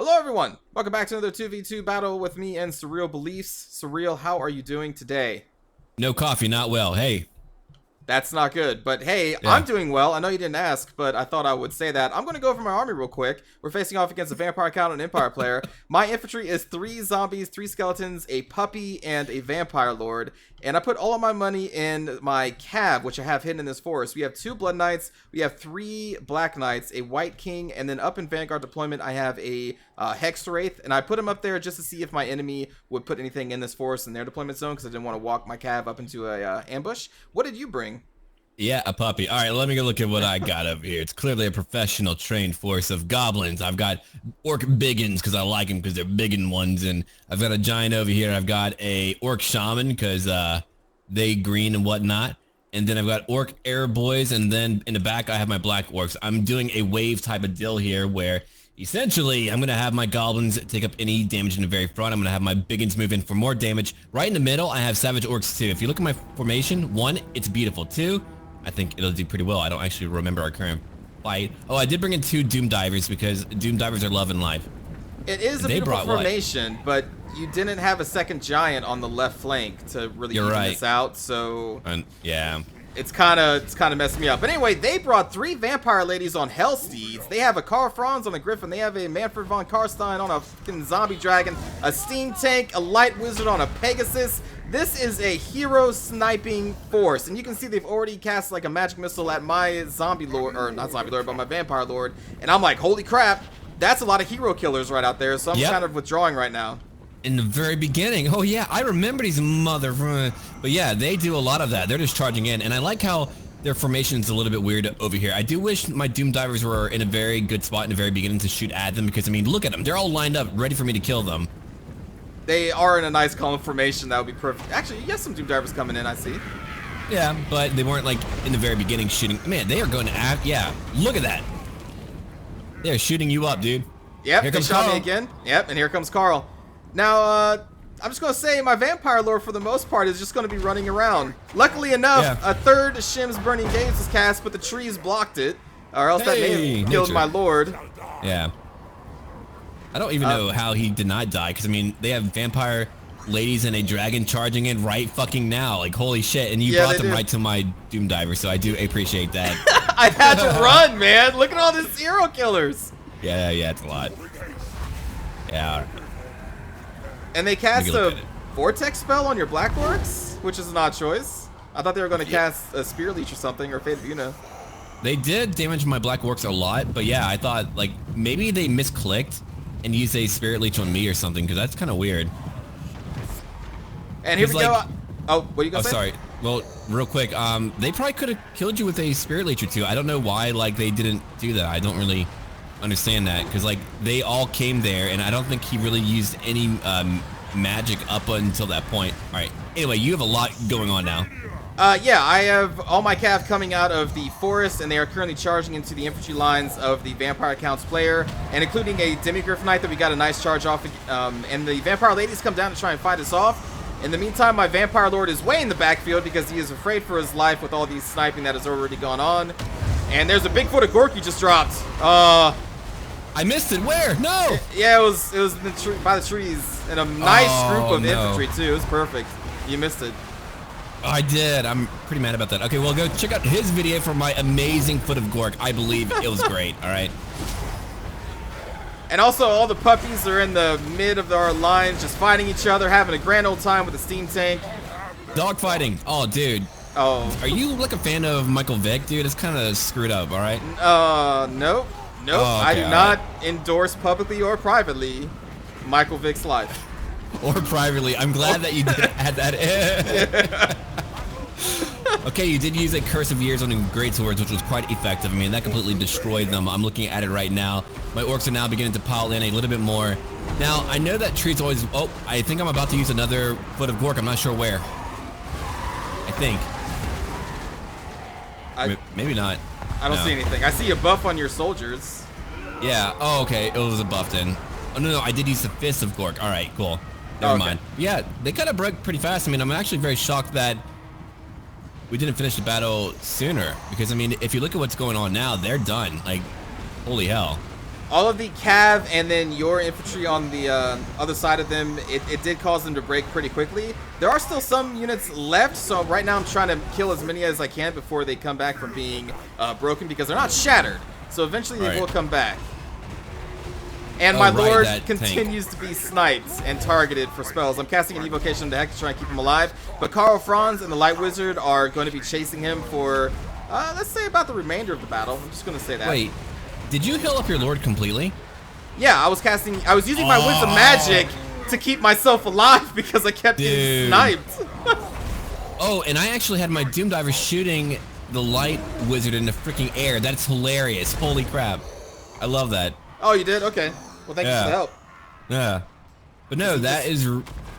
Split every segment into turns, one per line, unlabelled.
Hello everyone! Welcome back to another 2v2 battle with me and Surreal Beliefs. Surreal, how are you doing today?
No coffee, not well. Hey.
That's not good, but hey,
Yeah.
I'm doing well. I know you didn't ask, but I thought I would say that. I'm going to go over my army real quick. We're facing off against a vampire count and empire player. My infantry is 3 zombies, 3 skeletons, a puppy, and a vampire lord. And I put all of my money in my cav, which I have hidden in this forest. We have 2 blood knights, we have 3 black knights, a white king, and then up in vanguard deployment I have a hex wraith. And I put them up there just to see if my enemy would put anything in this forest in their deployment zone, because I didn't want to walk my cav up into a ambush. What did you bring?
Yeah, a puppy. All right, let me go look at what I got over here. It's clearly a professional trained force of goblins. I've got orc biggins because I like them because they're biggin ones, and I've got a giant over here. I've got a orc shaman because they green and whatnot, and then I've got orc air boys, and then in the back I have my black orcs. I'm doing a wave type of deal here where essentially I'm gonna have my goblins take up any damage in the very front. I'm gonna have my biggins move in for more damage. Right in the middle I have savage orcs too. If you look at my formation, 1, it's beautiful. 2, I think it'll do pretty well. I don't actually remember our current fight. Oh, I did bring in 2 Doom Divers because Doom Divers are love and life.
It is a beautiful formation, but you didn't have a second giant on the left flank to really even this out, so
yeah.
It's kind of messing me up. But anyway, they brought 3 vampire ladies on hell steeds. They have a Karl Franz on a griffin. They have a Manfred von Karstein on a fucking zombie dragon, a steam tank, a light wizard on a Pegasus. This is a hero sniping force, and you can see they've already cast like a magic missile at my zombie lord, or not zombie lord, but my vampire lord. And I'm like, holy crap, that's a lot of hero killers right out there. So I'm kind of withdrawing right now.
In the very beginning, oh yeah, I remember these but yeah, they do a lot of that. They're just charging in, and I like how their formation's a little bit weird over here. I do wish my Doom Divers were in a very good spot in the very beginning to shoot at them, because I mean, look at them, they're all lined up, ready for me to kill them.
They are in a nice column formation. That would be perfect. Actually, you got some Doom Divers coming in, I see.
Yeah, but they weren't like in the very beginning shooting. Man, they are going to act. Yeah, look at that. They're shooting you up, dude.
Yep, they shot me again. Yep, and here comes Carl. Now, I'm just going to say my vampire lord, for the most part, is just going to be running around. Luckily enough, a 3rd Shim's Burning Gaze was cast, but the trees blocked it, or else that may have killed my lord.
Yeah. I don't even know how he did not die, because, I mean, they have vampire ladies and a dragon charging in right fucking now. Like, holy shit. And you brought them right to my Doom Diver, so I do appreciate that.
I had to run, man. Look at all these hero killers.
Yeah, it's a lot. Yeah.
And they cast a Vortex spell on your Black Orcs, which is an odd choice. I thought they were going to cast a Spear Leech or something, or Fate of Una.
They did damage my Black Orcs a lot, but yeah, I thought, like, maybe they misclicked and used a Spirit Leech on me or something, because that's kind of weird.
And here we go. Oh, what are you going to say?
Sorry. Well, real quick, they probably could have killed you with a Spirit Leech or 2. I don't know why, like, they didn't do that. I don't really understand that, because like they all came there, and I don't think he really used any magic up until that point. All right, anyway, you have a lot going on now.
Yeah, I have all my cav coming out of the forest, and they are currently charging into the infantry lines of the vampire counts player, and including a demigryph knight that we got a nice charge off, and the vampire ladies come down to try and fight us off. In the meantime, my vampire lord is way in the backfield because he is afraid for his life with all these sniping that has already gone on. And there's a big foot of Gorky just dropped.
I missed it. Where? No.
Yeah, it was in the by the trees, and a nice group of infantry too. It was perfect. You missed it.
Oh, I did. I'm pretty mad about that. Okay, well, go check out his video for my amazing foot of Gork. I believe it was great. All right.
And also, all the puppies are in the mid of our lines, just fighting each other, having a grand old time with the steam tank.
Dogfighting. Oh, dude.
Oh.
Are you like a fan of Michael Vick, dude? It's kind of screwed up. All right.
Nope. Nope, oh, okay, I do not endorse publicly or privately Michael Vick's life.
Or privately. I'm glad that you did add that in. Okay, you did use a Curse of Years on the Great Swords, which was quite effective. I mean, that completely destroyed them. I'm looking at it right now. My orcs are now beginning to pile in a little bit more. Now, I know that tree's always... Oh, I think I'm about to use another Foot of Gork. I'm not sure where. I think. Maybe not.
I don't see anything. I see a buff on your soldiers.
Yeah. Oh, okay. It was a buff then. Oh, no. I did use the Fist of Gork. All right, cool. Never mind. Yeah, they kind of broke pretty fast. I mean, I'm actually very shocked that we didn't finish the battle sooner. Because, I mean, if you look at what's going on now, they're done. Like, holy hell.
all of the cav and then your infantry on the other side of them, it did cause them to break pretty quickly. There are still some units left, so right now I'm trying to kill as many as I can before they come back from being broken, because they're not shattered. So eventually they will come back. And my lord continues to be sniped and targeted for spells. I'm casting an evocation of the heck to try and keep him alive. But Karl Franz and the Light Wizard are going to be chasing him for, let's say, about the remainder of the battle. I'm just going to say that.
Wait. Did you heal up your lord completely?
Yeah, I was using my wisdom magic to keep myself alive because I kept getting sniped.
Oh, and I actually had my Doom Diver shooting the Light Wizard in the freaking air. That's hilarious. Holy crap. I love that.
Oh, you did? Okay. Well, thank you for the help.
Yeah. But no, that is...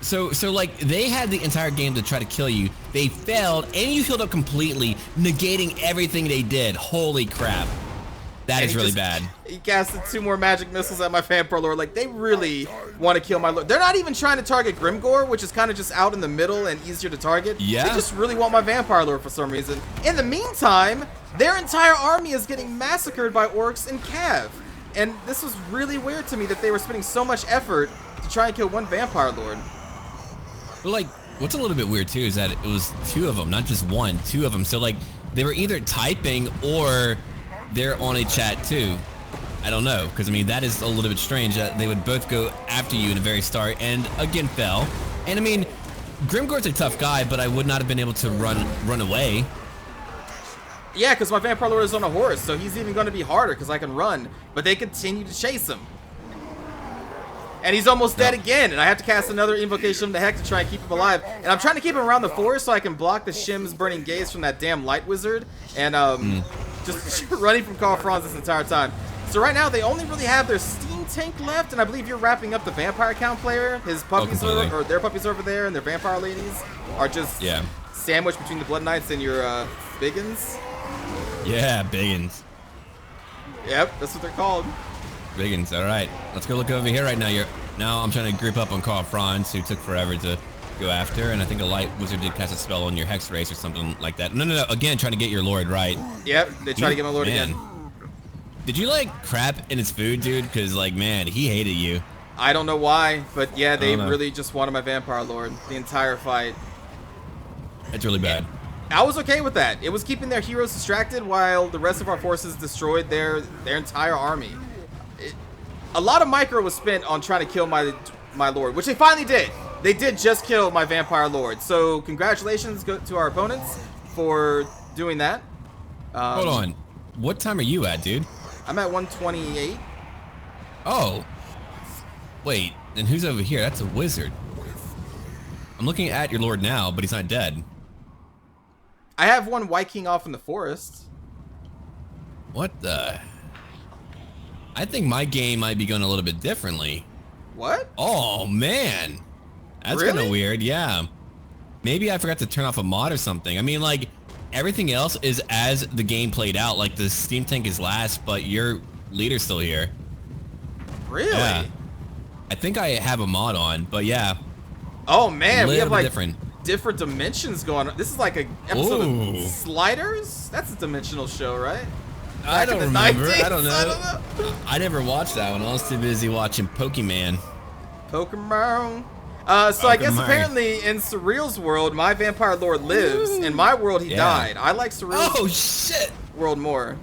So like, they had the entire game to try to kill you. They failed, and you healed up completely, negating everything they did. Holy crap. That is really bad.
He casted 2 more magic missiles at my Vampire Lord. Like, they really want to kill my lord. They're not even trying to target Grimgor, which is kind of just out in the middle and easier to target.
Yeah.
They just really want my Vampire Lord for some reason. In the meantime, their entire army is getting massacred by orcs and cav. And this was really weird to me that they were spending so much effort to try and kill one Vampire Lord.
But like, what's a little bit weird too is that it was 2 of them, not just 1, 2 of them. So like, they were either typing or they're on a chat too. I don't know, because I mean that is a little bit strange that they would both go after you in the very start and again fell. And I mean, Grimgor's a tough guy, but I would not have been able to run away.
Yeah, because my Vampire Lord is on a horse, so he's even going to be harder because I can run. But they continue to chase him. And he's almost dead again, and I have to cast another Invocation of the Heck to try and keep him alive. And I'm trying to keep him around the forest so I can block the Shim's Burning Gaze from that damn Light Wizard. And just running from Karl Franz this entire time. So right now, they only really have their Steam Tank left, and I believe you're wrapping up the Vampire Count player. His puppies or their puppies over there, and their Vampire Ladies are just sandwiched between the Blood Knights and your Biggins.
Yeah, Biggins.
Yep, that's what they're called.
Biggins, all right. Let's go look over here right now. Now I'm trying to group up on Karl Franz, who took forever to go after, and I think a Light Wizard did cast a spell on your Hex Race or something like that. No. Again, trying to get your Lord right.
Yep, they try to get my Lord again.
Did you like crap in his food, dude? Because like, man, he hated you.
I don't know why, but yeah, they really just wanted my Vampire Lord the entire fight.
That's really bad.
I was okay with that. It was keeping their heroes distracted while the rest of our forces destroyed their entire army. A lot of micro was spent on trying to kill my Lord, which they finally did. They did just kill my Vampire Lord. So congratulations to our opponents for doing that.
Hold on. What time are you at, dude?
I'm at 128.
Oh. Wait, and who's over here? That's a wizard. I'm looking at your Lord now, but he's not dead.
I have one Viking off in the forest.
What the? I think my game might be going a little bit differently.
What?
Oh, man. That's kind of weird, yeah. Maybe I forgot to turn off a mod or something. I mean, like, everything else is as the game played out. Like, the Steam Tank is last, but your leader's still here.
Really?
Yeah. I think I have a mod on, but yeah.
Oh, man. We have, like,
different
dimensions going on. This is like an episode of Sliders? That's a dimensional show, right?
I don't remember. I don't know. I never watched that one. I was too busy watching Pokemon.
Pokemon. So I guess apparently in Surreal's world, my Vampire Lord lives. In my world, he died. I like Surreal's world more.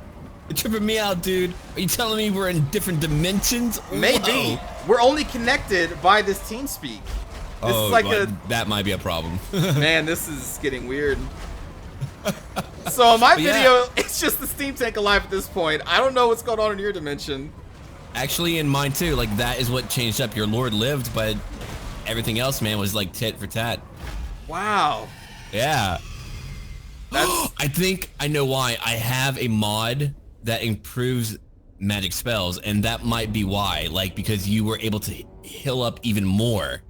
You're tripping me out, dude. Are you telling me we're in different dimensions?
Maybe. Whoa. We're only connected by this TeamSpeak. This is like
that might be a problem.
Man, this is getting weird. So in my video, it's just the Steam Tank alive at this point. I don't know what's going on in your dimension.
Actually, in mine too. Like, that is what changed up. Your Lord lived, but everything else, man, was like tit for tat.
Wow.
Yeah. I think I know why. I have a mod that improves magic spells, and that might be why. Like, because you were able to heal up even more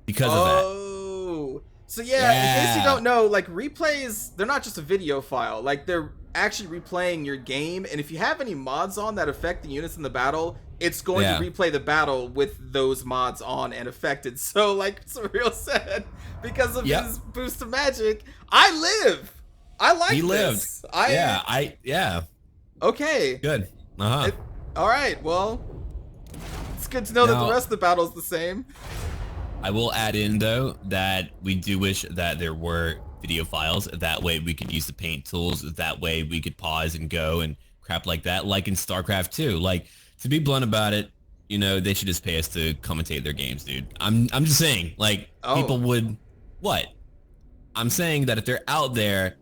because of that.
Oh. So yeah, in case you don't know, like, replays, they're not just a video file. Like, they're actually replaying your game, and if you have any mods on that affect the units in the battle, it's going to replay the battle with those mods on and affected. So, like Surreal said, because of his boost of magic, I live. I like this.
He lived. Yeah. Okay.
Good. All right, well, it's good to know that
Now,
the rest of the battle is the same.
I will add in though that we do wish that there were video files. That way we could use the paint tools. That way we could pause and go and crap like that, like in StarCraft 2. Like, to be blunt about it, you know, they should just pay us to commentate their games, dude. I'm just saying, like, people would, what? I'm saying that if they're out there,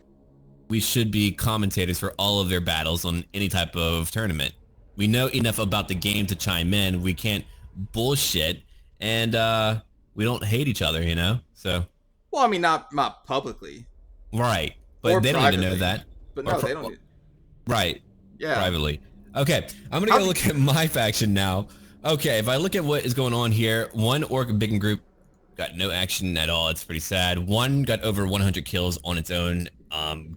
we should be commentators for all of their battles on any type of tournament. We know enough about the game to chime in. We can't bullshit, and we don't hate each other, you know? So.
Well, I mean, not publicly.
Right. But
or
they don't
privately.
need to know that.
But no, they don't.
Right.
Yeah.
Privately. Okay, I'm gonna go look at my faction now. Okay, if I look at what is going on here, one orc biggin group got no action at all. It's pretty sad. One got over 100 kills on its own.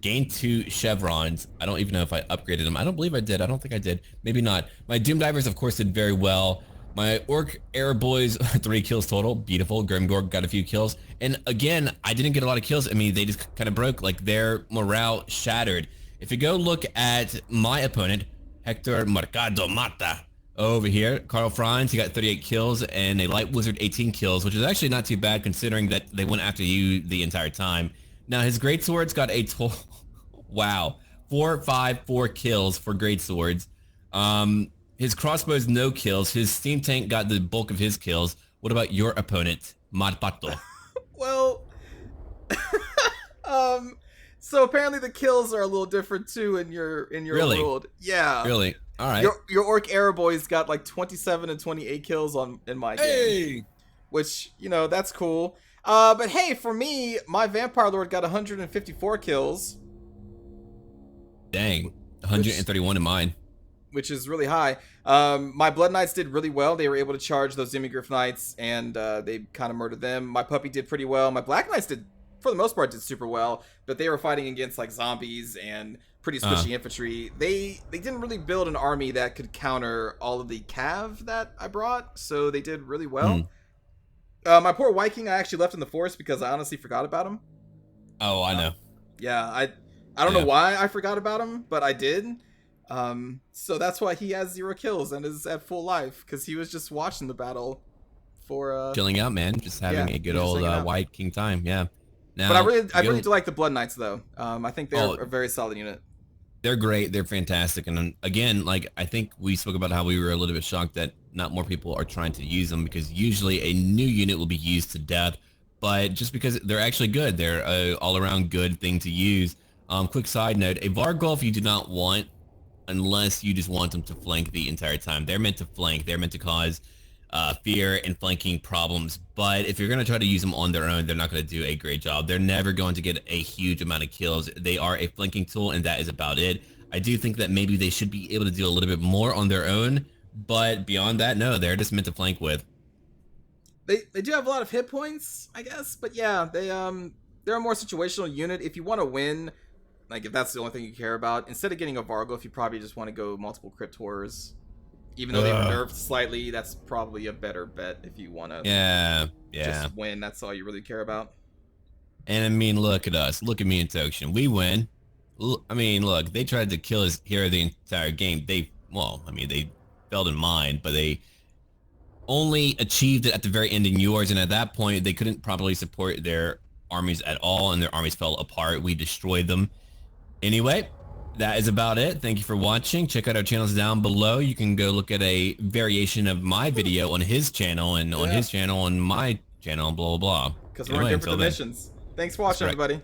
Gained 2 chevrons. I don't even know if I upgraded them. I don't believe I did. I don't think I did. Maybe not. My Doom Divers, of course, did very well. My Orc Air Boys, 3 kills total. Beautiful. Grimgorg got a few kills. And again, I didn't get a lot of kills. I mean, they just kind of broke. Like, their morale shattered. If you go look at my opponent, Hector Mercado Mata, over here, Carl Franz, he got 38 kills, and a Light Wizard 18 kills, which is actually not too bad considering that they went after you the entire time. Now, his Greatswords got a total, wow, 4 kills for Greatswords. His Crossbows, no kills. His Steam Tank got the bulk of his kills. What about your opponent, Madpato?
Well, so apparently the kills are a little different too in your
Really?
world. Yeah.
Really? All right.
Your Orc Air Boys got like 27 and 28 kills in my game. Which, you know, that's cool. But hey, for me, my Vampire Lord got 154 kills.
Dang. 131 in mine.
Which is really high. My Blood Knights did really well. They were able to charge those Imigriff Knights, and they kind of murdered them. My Puppy did pretty well. My Black Knights did, for the most part, did super well, but they were fighting against like zombies and pretty squishy infantry. They didn't really build an army that could counter all of the cav that I brought, so they did really well. My poor Viking I actually left in the forest because I honestly forgot about him.
Oh, I know.
Yeah, I don't know why I forgot about him, but I did. So that's why he has 0 kills and is at full life, because he was just watching the battle for
chilling out, man. Just having a good old White King time. Yeah. Now,
but I really do like the Blood Knights though. I think they're a very solid unit.
They're great. They're fantastic. And again, like, I think we spoke about how we were a little bit shocked that not more people are trying to use them, because usually a new unit will be used to death, but just because they're actually good, they're a all-around good thing to use. Quick side note, a Vargolf you do not want unless you just want them to flank the entire time. They're meant to flank. They're meant to cause fear and flanking problems, but if you're going to try to use them on their own, they're not going to do a great job. They're never going to get a huge amount of kills. They are a flanking tool, and that is about it. I do think that maybe they should be able to do a little bit more on their own, but beyond that, no, they're just meant to flank with.
They do have a lot of hit points, I guess, but yeah, they're a more situational unit. If you want to win, like if that's the only thing you care about, instead of getting a Vargolf, you probably just want to go multiple Crypt Horrors. Even though they were nerfed slightly, that's probably a better bet if you want to just win. That's all you really care about.
And I mean, look at us. Look at me and tokshen. We win. I mean, look, they tried to kill his hero the entire game. They failed in mine, but they only achieved it at the very end in yours. And at that point, they couldn't properly support their armies at all, and their armies fell apart. We destroyed them. Anyway, that is about it. Thank you for watching. Check out our channels down below. You can go look at a variation of my video on his channel, and on his channel, on my channel, blah, blah, blah.
Because we're in different dimensions. Thanks for watching, everybody.